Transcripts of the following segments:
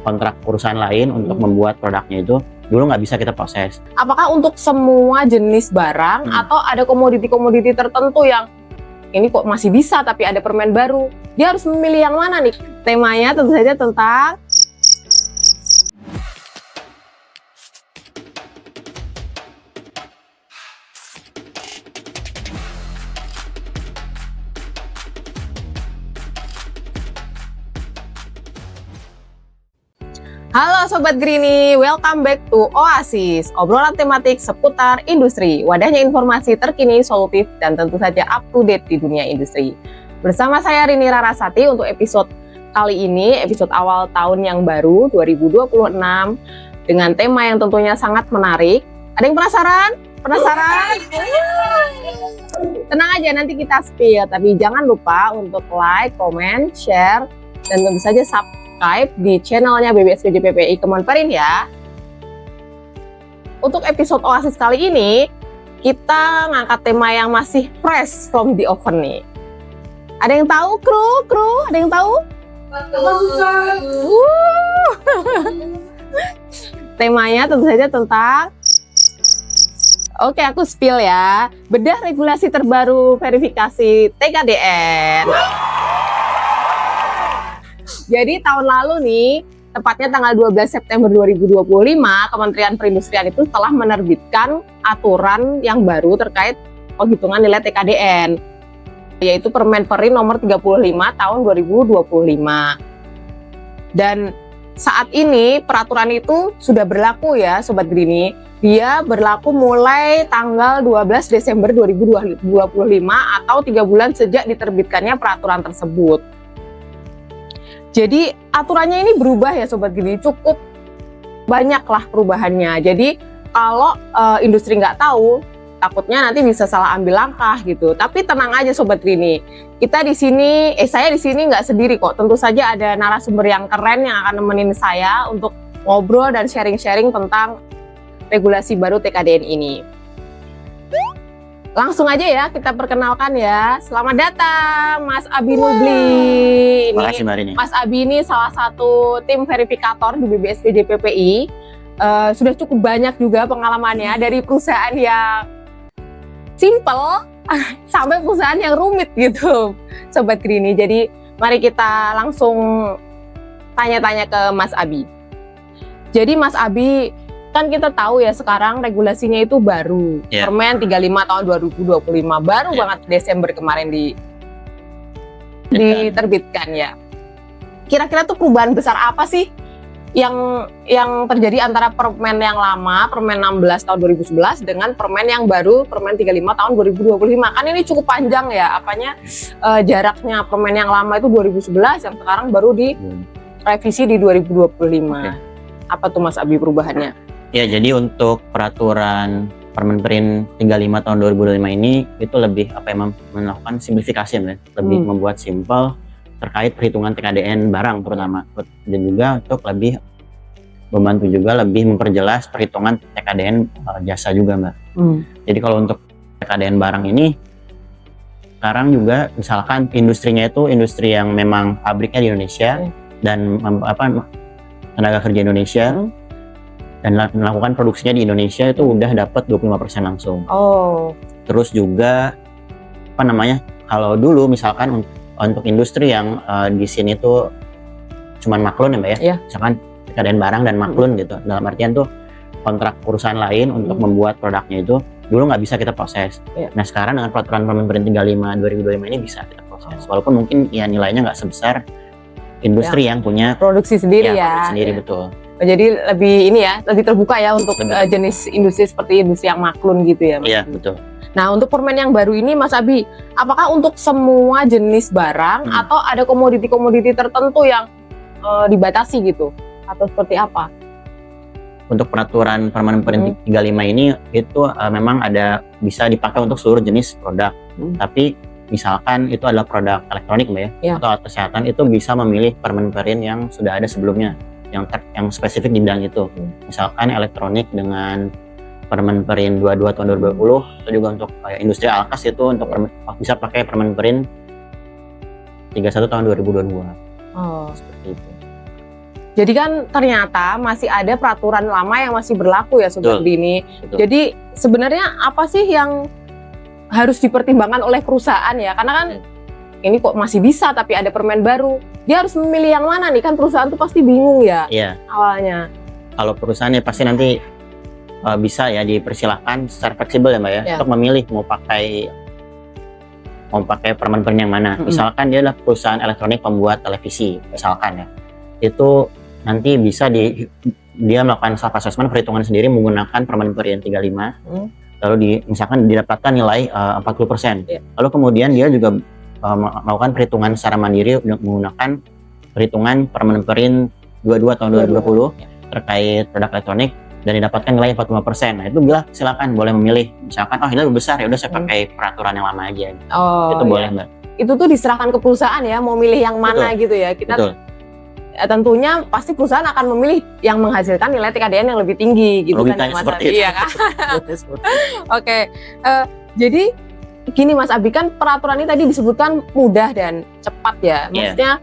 kontrak perusahaan lain untuk membuat produknya itu dulu nggak bisa kita proses. Apakah untuk semua jenis barang atau ada komoditi-komoditi tertentu yang ini kok masih bisa tapi ada permen baru? Dia harus memilih yang mana nih? Temanya tentu saja tentang Halo Sobat Greenie, welcome back to Oasis, obrolan tematik seputar industri, wadahnya informasi terkini, solutif, dan tentu saja up to date di dunia industri. Bersama saya Rini Rarasati untuk episode kali ini, episode awal tahun yang baru 2026, dengan tema yang tentunya sangat menarik. Ada yang penasaran? Penasaran? Tenang aja, nanti kita spill, tapi jangan lupa untuk like, comment, share, dan tentu saja subscribe di channelnya BBSPJ PPI Kemenperin ya. Untuk episode Oasis kali ini, kita ngangkat tema yang masih fresh from the oven nih. Ada yang tahu kru? Ada yang tahu? Temanya tentu saja tentang Oke, aku spill ya. Bedah regulasi terbaru verifikasi TKDN. Jadi tahun lalu nih, tepatnya tanggal 12 September 2025, Kementerian Perindustrian itu telah menerbitkan aturan yang baru terkait penghitungan nilai TKDN, yaitu Permenperin nomor 35 tahun 2025. Dan saat ini peraturan itu sudah berlaku ya Sobat Greenie. Dia berlaku mulai tanggal 12 Desember 2025 atau 3 bulan sejak diterbitkannya peraturan tersebut. Jadi aturannya ini berubah ya Sobat Greenie, cukup banyaklah perubahannya. Jadi kalau industri nggak tahu, takutnya nanti bisa salah ambil langkah gitu. Tapi tenang aja Sobat Greenie, kita di sini, saya di sini nggak sendiri kok. Tentu saja ada narasumber yang keren yang akan nemenin saya untuk ngobrol dan sharing-sharing tentang regulasi baru TKDN ini. Langsung aja ya kita perkenalkan ya. Selamat datang Mas Abi Nubli. Terima kasih Mbak Rini. Mas Abi ini salah satu tim verifikator di BBSPJ PPI. Sudah cukup banyak juga pengalamannya dari perusahaan yang simple sampai perusahaan yang rumit gitu Sobat Greenie. Jadi mari kita langsung tanya-tanya ke Mas Abi. Jadi Mas Abi, kan kita tahu ya sekarang regulasinya itu baru, Permen 35 tahun 2025, baru banget Desember kemarin diterbitkan ya. Kira-kira tuh perubahan besar apa sih yang terjadi antara Permen yang lama, Permen 16 tahun 2011 dengan Permen yang baru, Permen 35 tahun 2025? Kan ini cukup panjang ya, jaraknya Permen yang lama itu 2011, yang sekarang baru direvisi di 2025. Apa tuh Mas Abi perubahannya? Ya, jadi untuk peraturan Permenperin 35 tahun 2025 ini itu lebih melakukan simplifikasi ya, lebih membuat simpel terkait perhitungan TKDN barang terutama, dan juga untuk lebih membantu juga lebih memperjelas perhitungan TKDN jasa juga Mbak. Jadi kalau untuk TKDN barang ini sekarang juga misalkan industrinya itu industri yang memang pabriknya di Indonesia dan tenaga kerja Indonesia dan melakukan produksinya di Indonesia itu udah dapat 25% langsung. Terus juga kalau dulu misalkan untuk industri yang di sini tuh cuman maklun ya Mbak ya, misalkan TKDN barang dan maklun gitu, dalam artian tuh kontrak perusahaan lain untuk membuat produknya itu dulu nggak bisa kita proses. Nah sekarang dengan peraturan Permenperin 35 2025 ini bisa kita proses, walaupun mungkin ya nilainya nggak sebesar industri yang punya produksi sendiri produksi sendiri, betul. Jadi lebih terbuka ya untuk jenis industri seperti industri yang maklun gitu ya Mas? Iya, betul. Nah untuk permen yang baru ini Mas Abi, apakah untuk semua jenis barang atau ada komoditi-komoditi tertentu yang dibatasi gitu? Atau seperti apa? Untuk peraturan Permenperin 35 ini itu memang bisa dipakai untuk seluruh jenis produk. Tapi misalkan itu adalah produk elektronik Mbak ya, atau alat kesehatan, itu bisa memilih Permenperin yang sudah ada sebelumnya, yang spesifik di bidang itu. Misalkan elektronik dengan Permenperin 22 tahun 2020, atau juga untuk industri alkas itu untuk bisa pakai Permenperin 31 tahun 2022. Seperti itu. Jadi kan ternyata masih ada peraturan lama yang masih berlaku ya Sobat Betul. Grini. Betul. Jadi sebenarnya apa sih yang harus dipertimbangkan oleh perusahaan ya? Karena kan ini kok masih bisa tapi ada permen baru. Dia harus memilih yang mana nih? Kan perusahaan tuh pasti bingung ya Iya. awalnya. Kalau perusahaan ya pasti nanti bisa ya dipersilahkan secara fleksibel ya Mbak ya, Ya. untuk memilih mau pakai permen-permen yang mana. Misalkan dia adalah perusahaan elektronik pembuat televisi, misalkan ya. Itu nanti bisa dia melakukan self assessment perhitungan sendiri menggunakan permen perian 35. Lalu misalkan didapatkan nilai 40%. Ya. Lalu kemudian dia juga melakukan perhitungan secara mandiri menggunakan perhitungan permen perin 22 tahun 2020 terkait produk elektronik dan didapatkan nilai 45%. Nah, itu silakan boleh memilih. Misalkan ini lebih besar ya udah saya pakai peraturan yang lama aja. Itu boleh, Mbak. Itu tuh diserahkan ke perusahaan ya, mau milih yang mana gitu ya. Kita tentunya pasti perusahaan akan memilih yang menghasilkan nilai TKDN yang lebih tinggi gitu. Logikanya kan Mas seperti Abi. itu. Iya kan? Oke. Jadi gini Mas Abi, kan peraturan ini tadi disebutkan mudah dan cepat ya. Maksudnya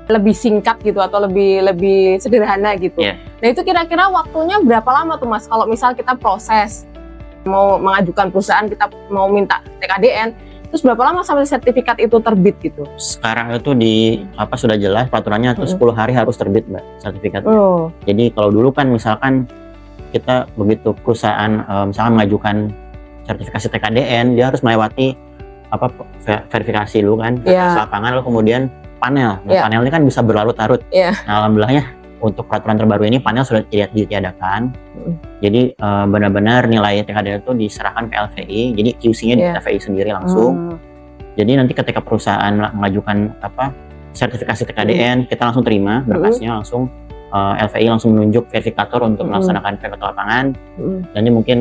lebih singkat gitu atau lebih sederhana gitu. Nah, itu kira-kira waktunya berapa lama tuh Mas kalau misal kita proses mau mengajukan perusahaan, kita mau minta TKDN, terus berapa lama sampai sertifikat itu terbit gitu? Sekarang itu sudah jelas peraturannya itu 10 hari harus terbit Mbak sertifikatnya. Jadi kalau dulu kan misalkan kita begitu perusahaan misalkan mengajukan sertifikasi TKDN, dia harus melewati verifikasi dulu kan, lapangan, lalu kemudian panel. Nah, panel ini kan bisa berlarut-larut. Nah, alhamdulillahnya untuk peraturan terbaru ini panel sudah ditiadakan. Jadi benar-benar nilai TKDN itu diserahkan ke LVI. Jadi QC-nya di LVI sendiri langsung. Jadi nanti ketika perusahaan mengajukan sertifikasi TKDN, kita langsung terima berkasnya langsung. LVI langsung menunjuk verifikator untuk melaksanakan verifikator lapangan. Dan ini mungkin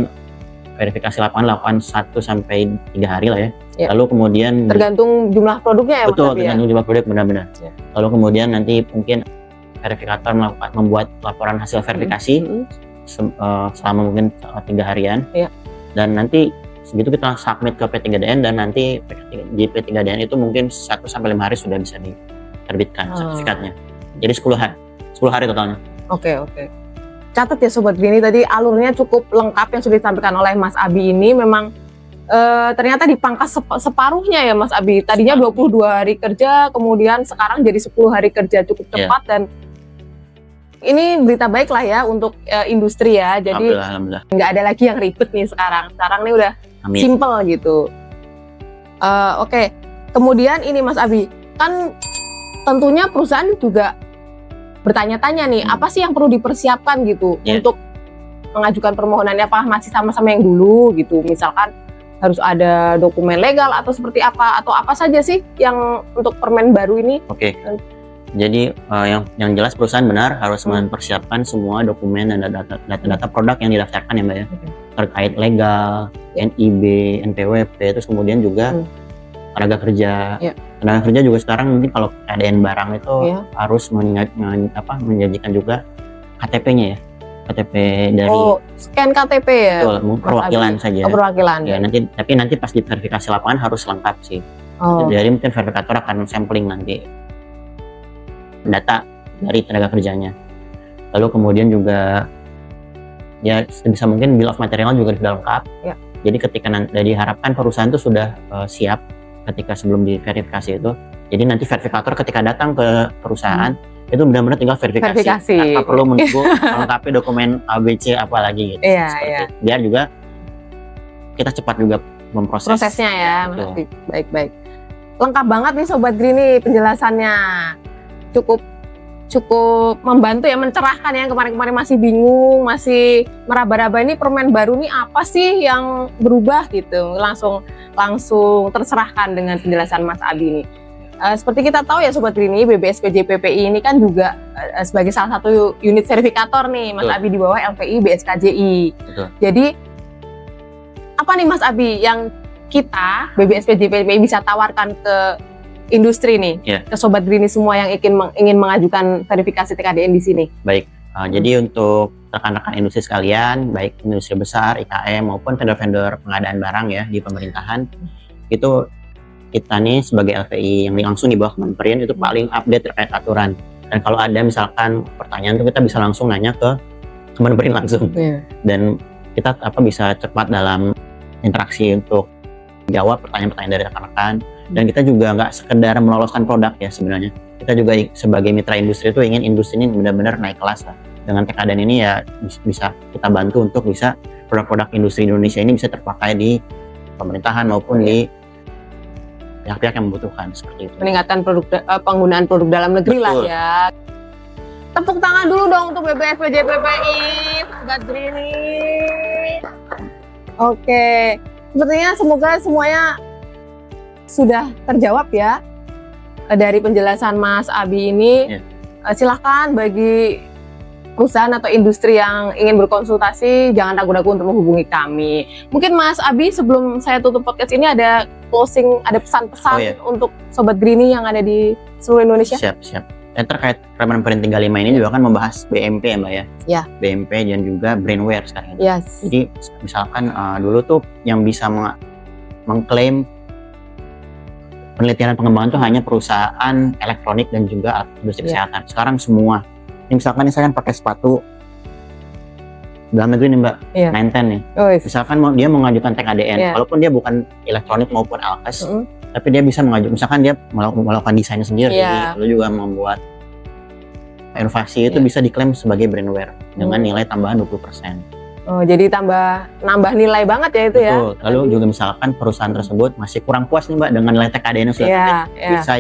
verifikasi lapangan 1-3 hari lah ya. Lalu kemudian tergantung jumlah produknya ya. Betul, tergantung jumlah produk benar-benar. Lalu kemudian nanti mungkin verifikator membuat laporan hasil verifikasi selama mungkin 3 harian. Dan nanti segitu kita submit ke P3DN dan nanti di P3DN itu mungkin 1-5 hari sudah bisa diterbitkan sertifikatnya. Jadi 10 hari totalnya. Oke. Catat ya Sobat Grini, tadi alurnya cukup lengkap yang sudah disampaikan oleh Mas Abi ini. Memang ternyata dipangkas separuhnya ya Mas Abi. Tadinya 22 hari kerja, kemudian sekarang jadi 10 hari kerja, cukup cepat. Dan ini berita baik lah ya untuk industri ya. Jadi nggak ada lagi yang ribet nih sekarang. Sekarang nih udah simple gitu. Oke. Kemudian ini Mas Abi, kan tentunya perusahaan juga bertanya-tanya nih, apa sih yang perlu dipersiapkan gitu untuk mengajukan permohonannya? Apakah masih sama-sama yang dulu gitu? Misalkan harus ada dokumen legal atau seperti apa? Atau apa saja sih yang untuk permen baru ini? Oke. Jadi yang jelas perusahaan benar harus mempersiapkan semua dokumen dan data-data produk yang didaftarkan ya Mbak ya. Terkait legal, NIB, NPWP, terus kemudian juga tenaga kerja. Tenaga kerja juga sekarang mungkin kalau TKDN barang itu harus menjanjikan juga KTP-nya ya. KTP dari scan KTP ya. Betul, perwakilan saja. Perwakilan. Ya, nanti pas di verifikasi lapangan harus lengkap sih. Jadi mungkin verifikator akan sampling nanti data dari tenaga kerjanya. Lalu kemudian juga ya sebisa mungkin bill of material juga sudah lengkap. Jadi ketika diharapkan perusahaan itu sudah siap ketika sebelum diverifikasi itu. Jadi nanti verifikator ketika datang ke perusahaan itu benar-benar tinggal verifikasi. Tanpa perlu menunggu melengkapi dokumen ABC apa lagi gitu. Biar juga kita cepat juga prosesnya ya. Baik. Lengkap banget nih Sobat Grini penjelasannya. Cukup membantu ya, mencerahkan ya. Kemarin-kemarin masih bingung, masih meraba-raba ini permen baru nih apa sih yang berubah gitu. Langsung terserahkan dengan penjelasan Mas Abi ini. Seperti kita tahu ya Sobat Grini, BBSPJ PPI ini kan juga sebagai salah satu unit verifikator nih Mas Abi di bawah LPI BSKJI. Jadi apa nih Mas Abi yang kita BBSPJ PPI bisa tawarkan ke industri nih, ke Sobat Grini semua yang ingin mengajukan verifikasi TKDN di sini? Baik, jadi untuk rekan-rekan industri sekalian, baik industri besar, IKM maupun vendor-vendor pengadaan barang ya di pemerintahan, itu kita nih sebagai LPI yang langsung di bawah Kementerian itu paling update terkait aturan Dan kalau ada misalkan pertanyaan tuh kita bisa langsung nanya ke Kemenperin langsung. Dan kita bisa cepat dalam interaksi untuk jawab pertanyaan-pertanyaan dari rekan-rekan. Dan kita juga nggak sekedar meloloskan produk ya sebenarnya. Kita juga sebagai mitra industri itu ingin industri ini benar-benar naik kelas lah. Dengan TKDN ini ya bisa kita bantu untuk bisa produk-produk industri Indonesia ini bisa terpakai di pemerintahan maupun di pihak-pihak yang membutuhkan seperti itu. Meningkatkan penggunaan produk dalam negeri. Betul. Lah ya. Tepuk tangan dulu dong untuk BPSPJ PPI, Sobat Grini. Oke, sepertinya semoga semuanya sudah terjawab ya dari penjelasan Mas Abi ini. Silahkan bagi perusahaan atau industri yang ingin berkonsultasi, jangan ragu-ragu untuk menghubungi kami. Mungkin Mas Abi sebelum saya tutup podcast ini ada closing, ada pesan-pesan untuk Sobat Grini yang ada di seluruh Indonesia? Siap. Dan terkait Permenperin 35 ini juga kan membahas BMP ya Mbak ya? Ya. BMP dan juga brainware sekarang. Yes. Jadi misalkan dulu tuh yang bisa mengklaim penelitian dan pengembangan tuh hanya perusahaan elektronik dan juga industri kesehatan. Sekarang semua. Ini misalkan saya kan pakai sepatu dalam negeri nih Mbak, Nine10 nih. Misalkan dia mengajukan TKDN, walaupun dia bukan elektronik maupun alkes, tapi dia bisa mengajukan, misalkan dia melakukan desainnya sendiri, lalu juga membuat inovasi itu bisa diklaim sebagai brainware dengan nilai tambahan 20%. Oh, jadi nambah nilai banget ya itu. Betul. Lalu juga misalkan perusahaan tersebut masih kurang puas nih Mbak dengan nilai TKDN yang sudah bisa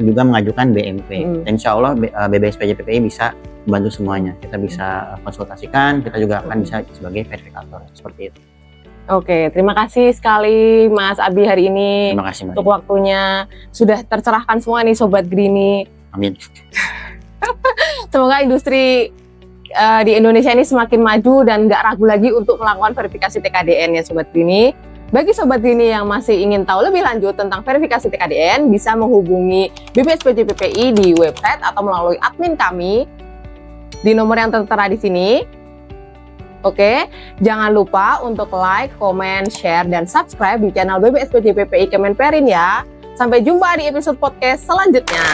juga mengajukan BMP. Dan insya Allah BBSPJ PPI bisa membantu semuanya. Kita bisa konsultasikan, kita juga akan bisa sebagai verifikator seperti itu. Oke, terima kasih sekali Mas Abi hari ini. Terima kasih Mbak. Untuk waktunya, sudah tercerahkan semua nih Sobat Grini. Amin. Semoga industri di Indonesia ini semakin maju dan nggak ragu lagi untuk melakukan verifikasi TKDN ya Sobat Grini. Bagi Sobat Grini yang masih ingin tahu lebih lanjut tentang verifikasi TKDN, bisa menghubungi BPSPJ PPI di website atau melalui admin kami di nomor yang tertera di sini. Oke, jangan lupa untuk like, comment, share, dan subscribe di channel BPSPJ PPI Kemenperin ya. Sampai jumpa di episode podcast selanjutnya.